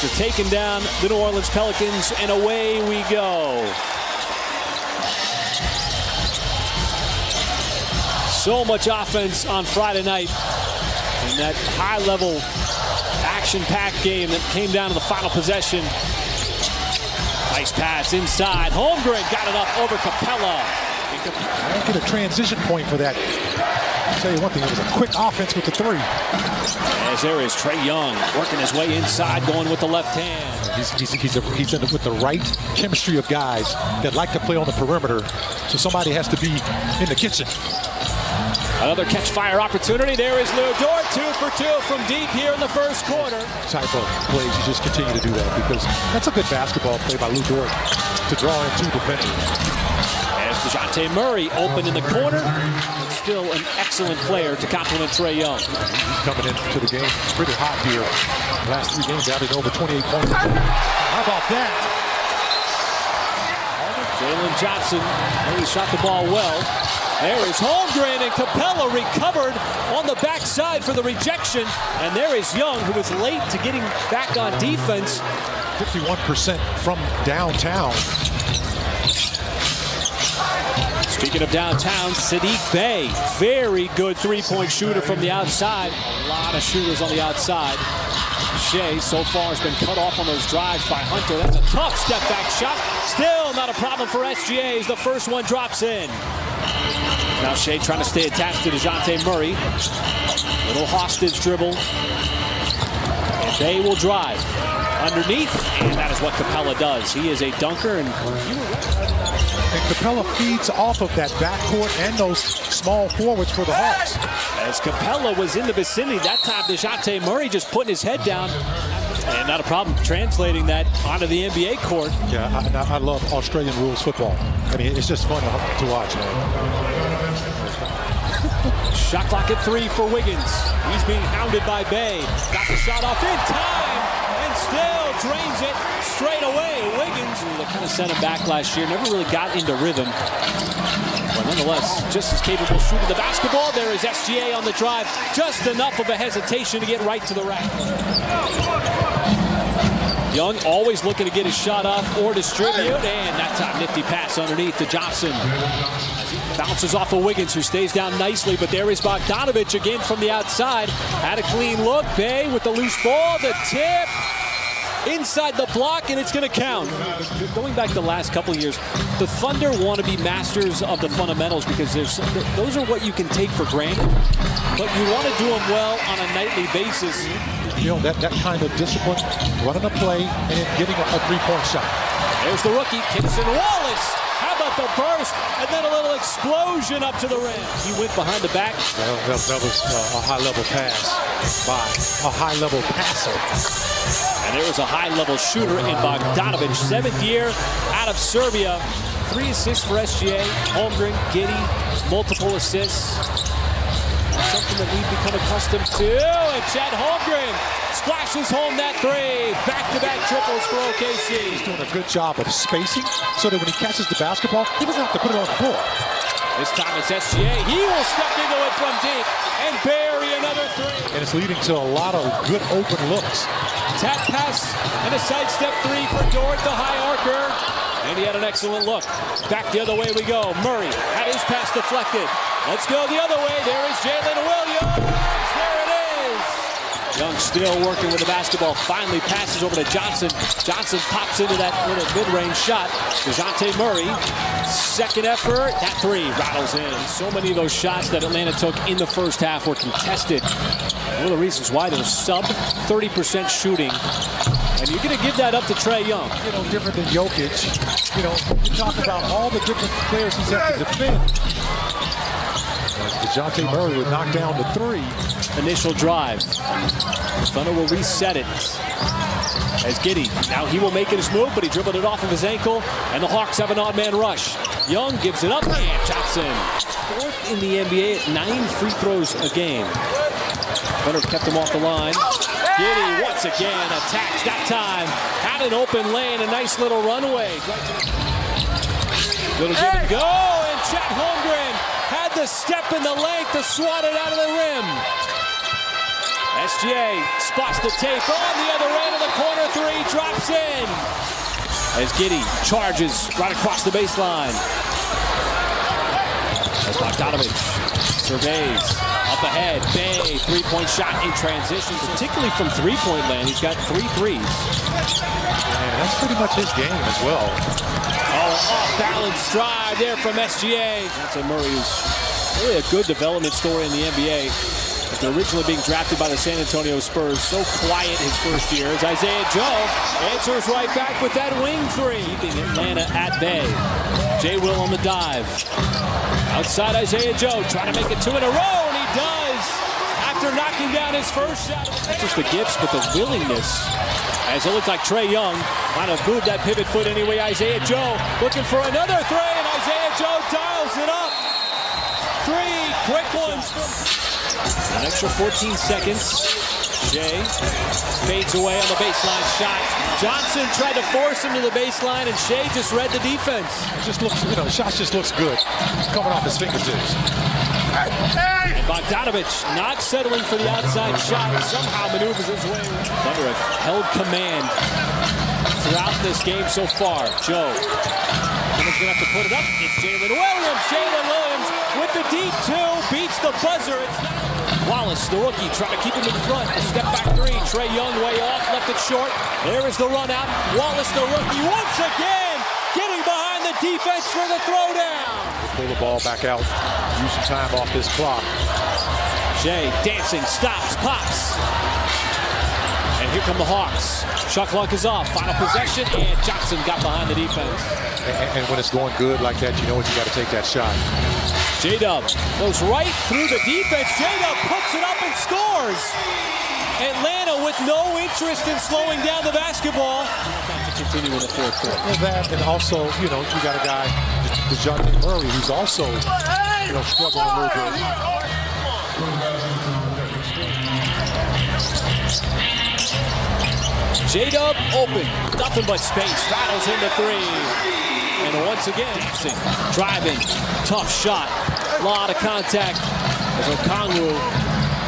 They're taking down the New Orleans Pelicans, and away we go. So much offense on Friday night in that high-level, action-packed game that came down to the final possession. Nice pass inside. Holmgren got it up over Capella. I didn't get a transition point for that. I'll tell you one thing, it was a quick offense with the three. As there is Trae Young working his way inside, going with the left hand. He's in with the right chemistry of guys that like to play on the perimeter, so somebody has to be in the kitchen. Another catch-fire opportunity. There is Lou Dort, 2 for 2 from deep here in the first quarter. Type of plays, you just continue to do that because that's a good basketball play by Lou Dort to draw in 2 defenders. As DeJounte Murray open in the corner, still an excellent player to complement Trae Young. He's coming into the game pretty hot here. Last 3 games, averaging over 28 points. How about that? Jalen Johnson, he shot the ball well. There is Holmgren, and Capella recovered on the backside for the rejection. And there is Young, who was late to getting back on defense. 51% from downtown. Speaking of downtown, Saddiq Bey, very good three-point shooter from the outside. A lot of shooters on the outside. Shea so far has been cut off on those drives by Hunter. That's a tough step-back shot. Still not a problem for SGA as the first one drops in. Now Shea trying to stay attached to DeJounte Murray. Little hostage dribble. And Bey will drive underneath, and that is what Capella does. He is a dunker, and Capella feeds off of that backcourt and those small forwards for the Hawks. As Capella was in the vicinity, that time DeJounte Murray just putting his head down. And not a problem translating that onto the NBA court. Yeah, I love Australian rules football. I mean, it's just fun to watch, man. Shot clock at 3 for Wiggins. He's being hounded by Bey. Got the shot off in time and still drains it straight away. Wiggins, who kind of sent him back last year, never really got into rhythm. But nonetheless, just as capable shooting the basketball. There is SGA on the drive. Just enough of a hesitation to get right to the rack. Young always looking to get his shot off or distribute. And that time, nifty pass underneath to Johnson. Bounces off of Wiggins, who stays down nicely. But there is Bogdanović again from the outside. Had a clean look. Bey with the loose ball. The tip. Inside the block, and it's going to count. Going back the last couple of years, the Thunder want to be masters of the fundamentals because those are what you can take for granted. But you want to do them well on a nightly basis. You know, that kind of discipline, running a play and then getting a three-point shot. There's the rookie, Kinston Wallace. How about the burst? And then a little explosion up to the rim. He went behind the back. That was a high-level pass by a high-level passer. And there was a high-level shooter in Bogdanović, 7th year out of Serbia. 3 assists for SGA. Holmgren, Giddey, multiple assists. Something that we've become accustomed to. And Chet Holmgren splashes home that 3. Back-to-back triples for OKC. He's doing a good job of spacing so that when he catches the basketball, he doesn't have to put it on the floor. This time it's SGA. He will step into it from deep and bury another 3. And it's leading to a lot of good open looks. Tap pass and a sidestep 3 for Dort, the high archer. And he had an excellent look. Back the other way we go. Murray had his pass deflected. Let's go the other way. There is Jalen Williams. There it is. Young still working with the basketball. Finally passes over to Johnson. Johnson pops into that little mid-range shot. DeJounte Murray, second effort. That 3 rattles in. So many of those shots that Atlanta took in the first half were contested. One of the reasons why they're sub 30% shooting. And you're going to give that up to Trae Young. You know, different than Jokic. You know, you talk about all the different players he's had to defend. DeJounte Murray would knock down the 3. Initial drive. Thunder will reset it. As Giddey, now he will make it his move, but he dribbled it off of his ankle, and the Hawks have an odd man rush. Young gives it up, and Johnson. 4th in the NBA at 9 free throws a game. Thunder kept him off the line. Giddey once again attacks that time. Had an open lane, a nice little runway. Little give and go, and Chet Holmgren had the step and the length to swat it out of the rim. SGA spots the tape on the other end of the corner 3. drops in. As Giddey charges right across the baseline. As Bogdanovich surveys. Up ahead, Bay, three-point shot in transition, particularly from three-point land. He's got 3 threes. And that's pretty much his game as well. Oh, off-balance drive there from SGA. That's Murray, who's really a good development story in the NBA. After originally being drafted by the San Antonio Spurs, so quiet his first year, as Isaiah Joe answers right back with that wing three, keeping Atlanta at bay. Jay Will on the dive. Outside Isaiah Joe, trying to make it 2 in a row, and he does after knocking down his first shot. Not just the gifts, but the willingness. As it looked like Trae Young might have moved that pivot foot anyway. Isaiah Joe looking for another three, and Isaiah Joe dials it up. 3 quick ones. An extra 14 seconds. Jay fades away on the baseline shot. Johnson tried to force him to the baseline, and Shea just read the defense. It just looks, the shot just looks good. Coming off his fingertips. And Bogdanovich not settling for the outside shot. Somehow maneuvers his way. Thunder have held command throughout this game so far. Joe. Someone's going to have to put it up. It's Jalen Williams. Jalen Williams with the deep 2. Beats the buzzer. Wallace, the rookie, trying to keep him in front. A step back 3. Trae Young way off. Left it short. There is the run out. Wallace, the rookie, once again getting behind the defense for the throwdown. Pull the ball back out. Use some time off this clock. Shea dancing, stops, pops. And here come the Hawks. Shot clock is off. Final possession, and Johnson got behind the defense. And when it's going good like that, you know what, you got to take that shot. J-Dub goes right through the defense. J-Dub puts it up and scores. Atlanta with no interest in slowing down the basketball. To continue in the fourth quarter. And that, and also, you got a guy, DeJounte Murray, who's also, struggling a little bit. J-Dub open, nothing but space, rattles into 3. And once again, driving, tough shot, a lot of contact as Okongwu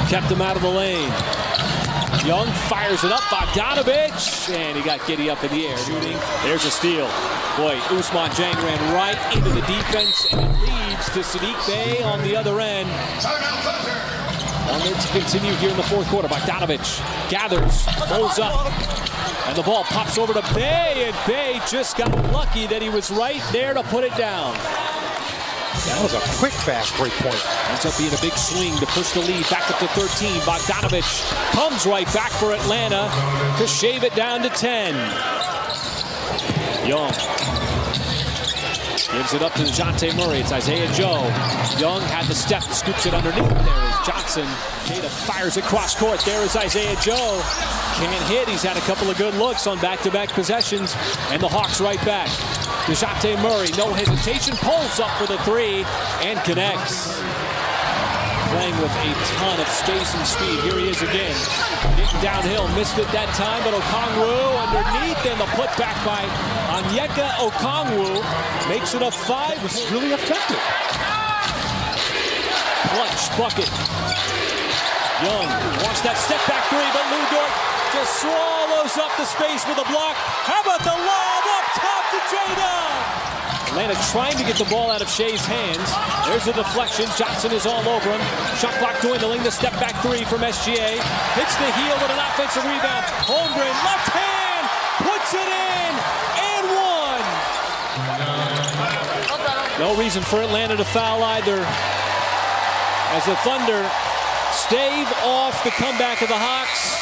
kept him out of the lane. Young fires it up, Bogdanovich, and he got Giddey up in the air. Shooting, there's a steal. Boy, Ousmane Dieng ran right into the defense, and it leads to Saddiq Bey on the other end. On there to continue here in the fourth quarter. Bogdanovich gathers, pulls up, and the ball pops over to Bey, and Bey just got lucky that he was right there to put it down. That was a quick, fast break point. Ends up being a big swing to push the lead back up to 13. Bogdanovich comes right back for Atlanta to shave it down to 10. Young gives it up to DeJounte Murray. It's Isaiah Joe. Young had the step, scoops it underneath. There is Johnson. Jada fires it cross court. There is Isaiah Joe. Can't hit. He's had a couple of good looks on back-to-back possessions. And the Hawks right back. DeJounte Murray, no hesitation, pulls up for the 3 and connects. Playing with a ton of space and speed. Here he is again. Getting downhill, missed it that time, but Okongwu underneath, and the putback by Onyeka Okongwu makes it a 5. It's really effective. Clutch bucket. Young wants that step back 3, but Lou Dort just swallows up the space with a block. How about the lob up top to J-Dub? Atlanta trying to get the ball out of Shea's hands. There's a deflection. Johnson is all over him. Shot clock dwindling. The step back 3 from SGA. Hits the heel with an offensive rebound. Holmgren, left hand, puts it in, and 1. No reason for Atlanta to foul either, as the Thunder stave off the comeback of the Hawks.